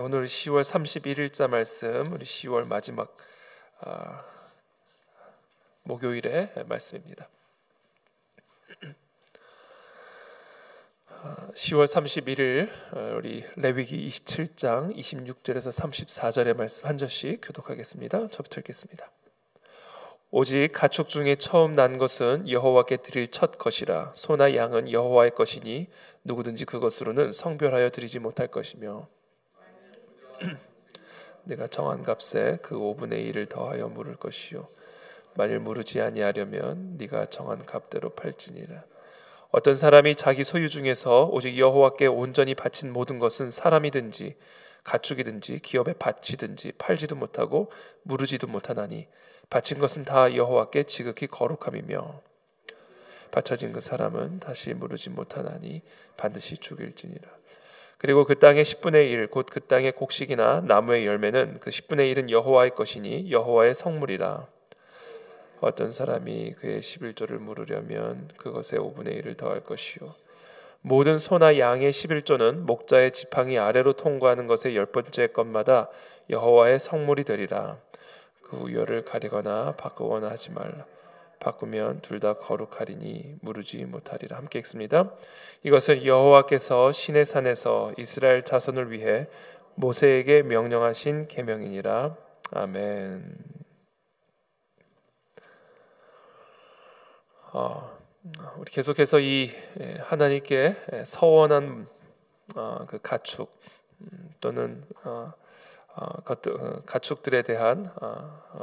오늘 10월 31일자 말씀, 우리 10월 마지막 목요일의 말씀입니다. 10월 31일 우리 레위기 27장 26절에서 34절의 말씀 한 절씩 교독하겠습니다. 저부터 읽겠습니다. 오직 가축 중에 처음 난 것은 여호와께 드릴 첫 것이라. 소나 양은 여호와의 것이니 누구든지 그것으로는 성별하여 드리지 못할 것이며 내가 정한 값에 그 5분의 1을 더하여 물을 것이요 만일 무르지 아니하려면 네가 정한 값대로 팔지니라. 어떤 사람이 자기 소유 중에서 오직 여호와께 온전히 바친 모든 것은 사람이든지 가축이든지 기업에 바치든지 팔지도 못하고 무르지도 못하나니 바친 것은 다 여호와께 지극히 거룩함이며 바쳐진 그 사람은 다시 무르지 못하나니 반드시 죽일지니라. 그리고 그 땅의 10분의 1 곧 그 땅의 곡식이나 나무의 열매는 그 10분의 1은 여호와의 것이니 여호와의 성물이라. 어떤 사람이 그의 11조를 물으려면 그것에 5분의 1을 더할 것이요 모든 소나 양의 11조는 목자의 지팡이 아래로 통과하는 것의 10번째 것마다 여호와의 성물이 되리라. 그 우열을 가리거나 바꾸거나 하지 말라. 바꾸면 둘 다 거룩하리니 무르지 못하리라. 함께 읽습니다. 이것은 여호와께서 시내 산에서 이스라엘 자손을 위해 모세에게 명령하신 계명이니라. 아멘. 우리 계속해서 이 하나님께 서원한 그 가축 또는 가축들에 대한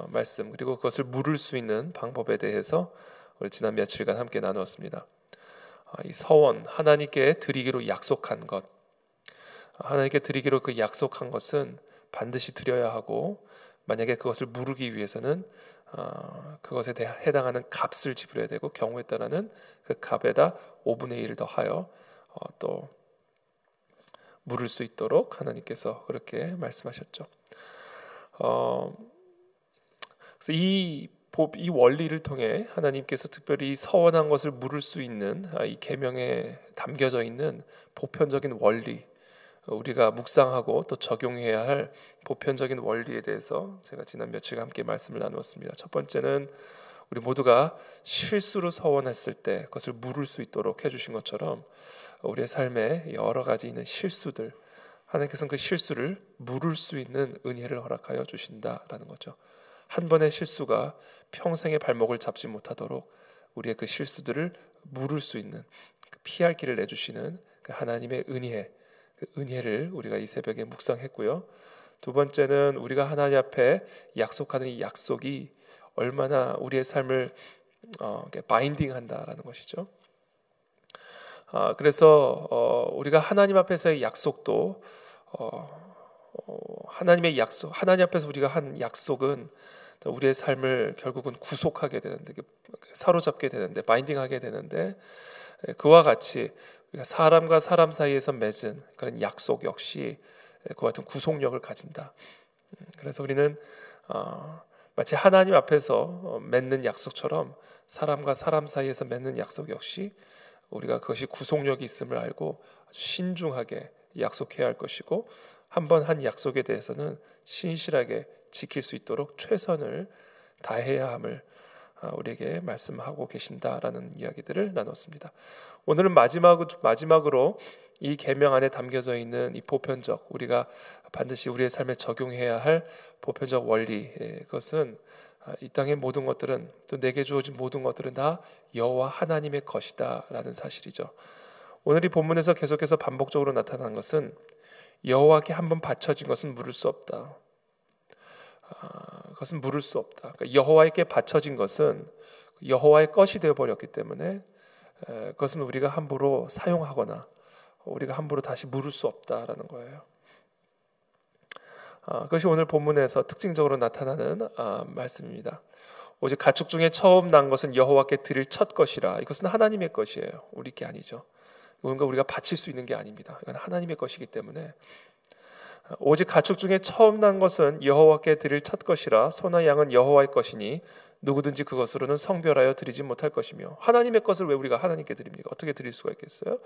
말씀, 그리고 그것을 물을 수 있는 방법에 대해서 우리 지난 며칠간 함께 나누었습니다. 이 서원, 하나님께 드리기로 약속한 것, 하나님께 드리기로 그 약속한 것은 반드시 드려야 하고, 만약에 그것을 물기 위해서는 그것에 해당하는 값을 지불해야 되고, 경우에 따라는 그 값에다 5분의 1을 더하여 또 물을 수 있도록 하나님께서 그렇게 말씀하셨죠. 그래서 이 원리를 통해 하나님께서 특별히 서원한 것을 물을 수 있는 이 계명에 담겨져 있는 보편적인 원리, 우리가 묵상하고 또 적용해야 할 보편적인 원리에 대해서 제가 지난 며칠간 함께 말씀을 나누었습니다. 첫 번째는 우리 모두가 실수로 서원했을 때 그것을 물을 수 있도록 해주신 것처럼 우리의 삶에 여러 가지 있는 실수들, 하나님께서는 그 실수를 물을 수 있는 은혜를 허락하여 주신다라는 거죠. 한 번의 실수가 평생의 발목을 잡지 못하도록 우리의 그 실수들을 물을 수 있는, 피할 길을 내주시는 그 하나님의 은혜, 그 은혜를 우리가 이 새벽에 묵상했고요. 두 번째는 우리가 하나님 앞에 약속하는 이 약속이 얼마나 우리의 삶을 바인딩한다라는 것이죠. 그래서 우리가 하나님 앞에서의 약속도 하나님의 약속, 하나님 앞에서 우리가 한 약속은 우리의 삶을 결국은 구속하게 되는데, 사로잡게 되는데, 바인딩하게 되는데, 그와 같이 우리가 사람과 사람 사이에서 맺은 그런 약속 역시 그와 같은 구속력을 가진다. 그래서 우리는 마치 하나님 앞에서 맺는 약속처럼 사람과 사람 사이에서 맺는 약속 역시 우리가 그것이 구속력이 있음을 알고 아주 신중하게 약속해야 할 것이고, 한 번 한 약속에 대해서는 신실하게 지킬 수 있도록 최선을 다해야 함을 우리에게 말씀하고 계신다라는 이야기들을 나눴습니다. 오늘은 마지막으로 이 계명 안에 담겨져 있는 이 보편적, 우리가 반드시 우리의 삶에 적용해야 할 보편적 원리, 그것은 이 땅의 모든 것들은, 또 내게 주어진 모든 것들은 다 여호와 하나님의 것이다 라는 사실이죠. 오늘 이 본문에서 계속해서 반복적으로 나타난 것은 여호와께 한번 바쳐진 것은 물을 수 없다. 그것은 물을 수 없다. 그러니까 여호와에게 바쳐진 것은 여호와의 것이 되어버렸기 때문에 그것은 우리가 함부로 사용하거나 우리가 함부로 다시 물을 수 없다라는 거예요. 그것이 오늘 본문에서 특징적으로 나타나는 말씀입니다. 오직 가축 중에 처음 난 것은 여호와께 드릴 첫 것이라. 이것은 하나님의 것이에요. 우리 게 아니죠. 뭔가 우리가 바칠 수 있는 게 아닙니다. 이건 하나님의 것이기 때문에, 오직 가축 중에 처음 난 것은 여호와께 드릴 첫 것이라. 소나 양은 여호와의 것이니 누구든지 그것으로는 성별하여 드리지 못할 것이며. 하나님의 것을 왜 우리가 하나님께 드립니까? 어떻게 드릴 수가 있겠어요?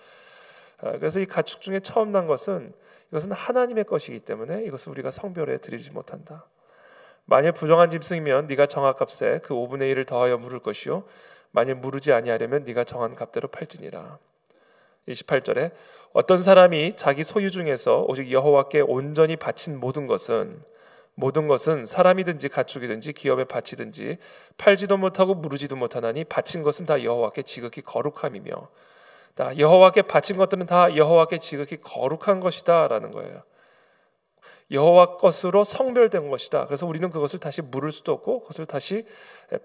그래서 이 가축 중에 처음 난 것은 이것은 하나님의 것이기 때문에 이것을 우리가 성별에 드리지 못한다. 만일 부정한 짐승이면 네가 정한 값에 그 5분의 1을 더하여 물을 것이요 만일 무르지 아니하려면 네가 정한 값대로 팔지니라. 28절에 어떤 사람이 자기 소유 중에서 오직 여호와께 온전히 바친 모든 것은 사람이든지 가축이든지 기업에 바치든지 팔지도 못하고 무르지도 못하나니 바친 것은 다 여호와께 지극히 거룩함이며 여호와께 바친 것들은 다 여호와께 지극히 거룩한 것이다 라는 거예요. 여호와 것으로 성별된 것이다. 그래서 우리는 그것을 다시 물을 수도 없고 그것을 다시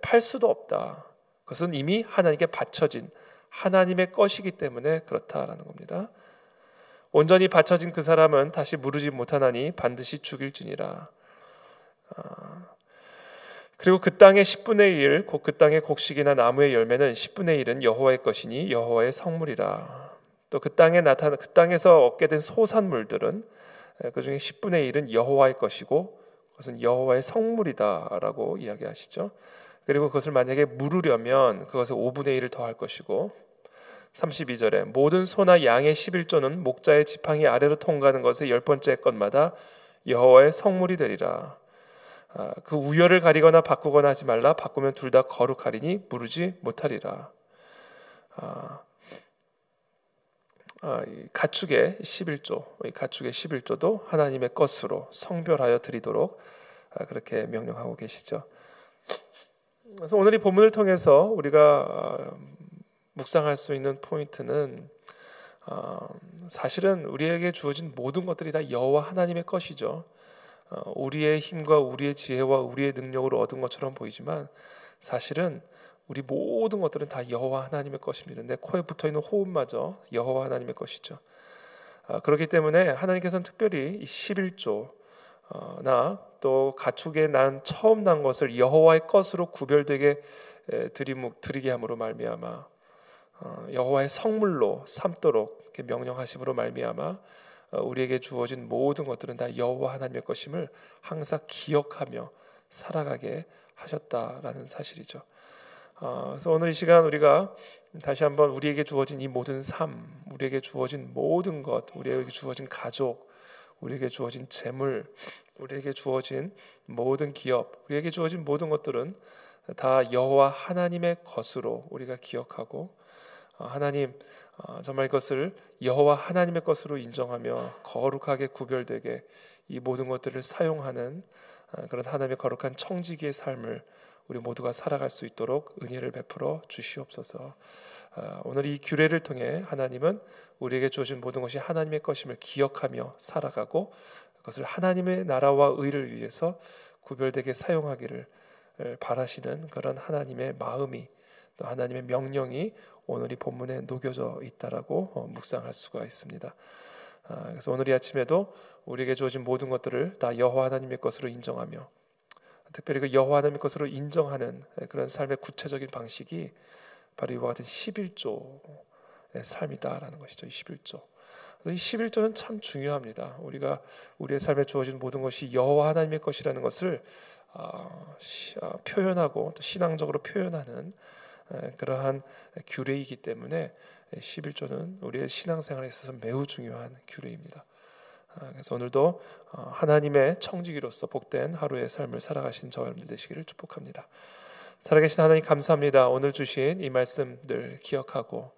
팔 수도 없다. 그것은 이미 하나님께 바쳐진 하나님의 것이기 때문에 그렇다라는 겁니다. 온전히 바쳐진 그 사람은 다시 무르지 못하나니 반드시 죽일지니라. 그리고 그 땅의 10분의 1, 곧 그 땅의 곡식이나 나무의 열매는 10분의 1은 여호와의 것이니 여호와의 성물이라. 또 그 땅에서 얻게 된 소산물들은 그 중에 10분의 1은 여호와의 것이고 그것은 여호와의 성물이다라고 이야기하시죠. 그리고 그것을 만약에 물으려면 그것에 5분의 1을 더할 것이고 32절에 모든 소나 양의 11조는 목자의 지팡이 아래로 통과하는 것의 10번째 것마다 여호와의 성물이 되리라. 그 우열을 가리거나 바꾸거나 하지 말라. 바꾸면 둘 다 거룩하리니 무르지 못하리라. 이 가축의 11조, 이 가축의 11조도 하나님의 것으로 성별하여 드리도록 그렇게 명령하고 계시죠. 그래서 오늘 이 본문을 통해서 우리가 묵상할 수 있는 포인트는 사실은 우리에게 주어진 모든 것들이 다 여호와 하나님의 것이죠. 우리의 힘과 우리의 지혜와 우리의 능력으로 얻은 것처럼 보이지만 사실은 우리 모든 것들은 다 여호와 하나님의 것입니다. 내 코에 붙어있는 호흡마저 여호와 하나님의 것이죠. 그렇기 때문에 하나님께서는 특별히 이 11조나 또 가축에 처음 난 것을 여호와의 것으로 구별되게 드리게 함으로 말미암아 여호와의 성물로 삼도록 이렇게 명령하심으로 말미암아 우리에게 주어진 모든 것들은 다 여호와 하나님의 것임을 항상 기억하며 살아가게 하셨다라는 사실이죠. 그래서 오늘 이 시간 우리가 다시 한번 우리에게 주어진 이 모든 삶, 우리에게 주어진 모든 것, 우리에게 주어진 가족, 우리에게 주어진 재물, 우리에게 주어진 모든 기업, 우리에게 주어진 모든 것들은 다 여호와 하나님의 것으로 우리가 기억하고 하나님 정말 이것을 여호와 하나님의 것으로 인정하며 거룩하게 구별되게 이 모든 것들을 사용하는 그런 하나님의 거룩한 청지기의 삶을 우리 모두가 살아갈 수 있도록 은혜를 베풀어 주시옵소서. 오늘 이 규례를 통해 하나님은 우리에게 주어진 모든 것이 하나님의 것임을 기억하며 살아가고 그것을 하나님의 나라와 의를 위해서 구별되게 사용하기를 바라시는 그런 하나님의 마음이 또 하나님의 명령이 오늘 이 본문에 녹여져 있다라고 묵상할 수가 있습니다. 그래서 오늘 이 아침에도 우리에게 주어진 모든 것들을 다 여호와 하나님의 것으로 인정하며 특별히 그 여호와 하나님의 것으로 인정하는 그런 삶의 구체적인 방식이 바로 이와 같은 11조의 삶이다라는 것이죠. 이 11조. 이 11조는 참 중요합니다. 우리가 우리의 삶에 주어진 모든 것이 여호와 하나님의 것이라는 것을 표현하고 또 신앙적으로 표현하는 그러한 규례이기 때문에 11조는 우리의 신앙생활에 있어서 매우 중요한 규례입니다. 그래서 오늘도 하나님의 청지기로서 복된 하루의 삶을 살아가신 저와 여러분들 되시기를 축복합니다. 살아계신 하나님 감사합니다. 오늘 주신 이 말씀들 기억하고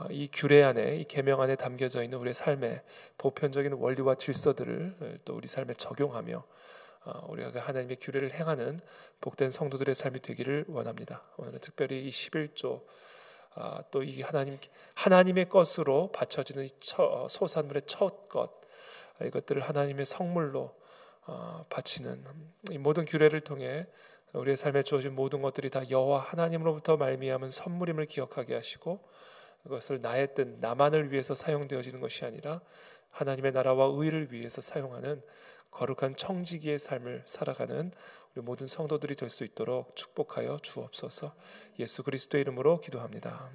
이 규례 안에 이 계명 안에 담겨져 있는 우리의 삶의 보편적인 원리와 질서들을 또 우리 삶에 적용하며 우리가 그 하나님의 규례를 행하는 복된 성도들의 삶이 되기를 원합니다. 오늘은 특별히 이 11조 또 이 하나님의 것으로 바쳐지는 소산물의 첫 것 이것들을 하나님의 성물로 바치는 이 모든 규례를 통해 우리의 삶에 주어진 모든 것들이 다 여호와 하나님으로부터 말미암은 선물임을 기억하게 하시고 그것을 나의 뜻 나만을 위해서 사용되어지는 것이 아니라 하나님의 나라와 의를 위해서 사용하는 거룩한 청지기의 삶을 살아가는 우리 모든 성도들이 될 수 있도록 축복하여 주옵소서. 예수 그리스도의 이름으로 기도합니다.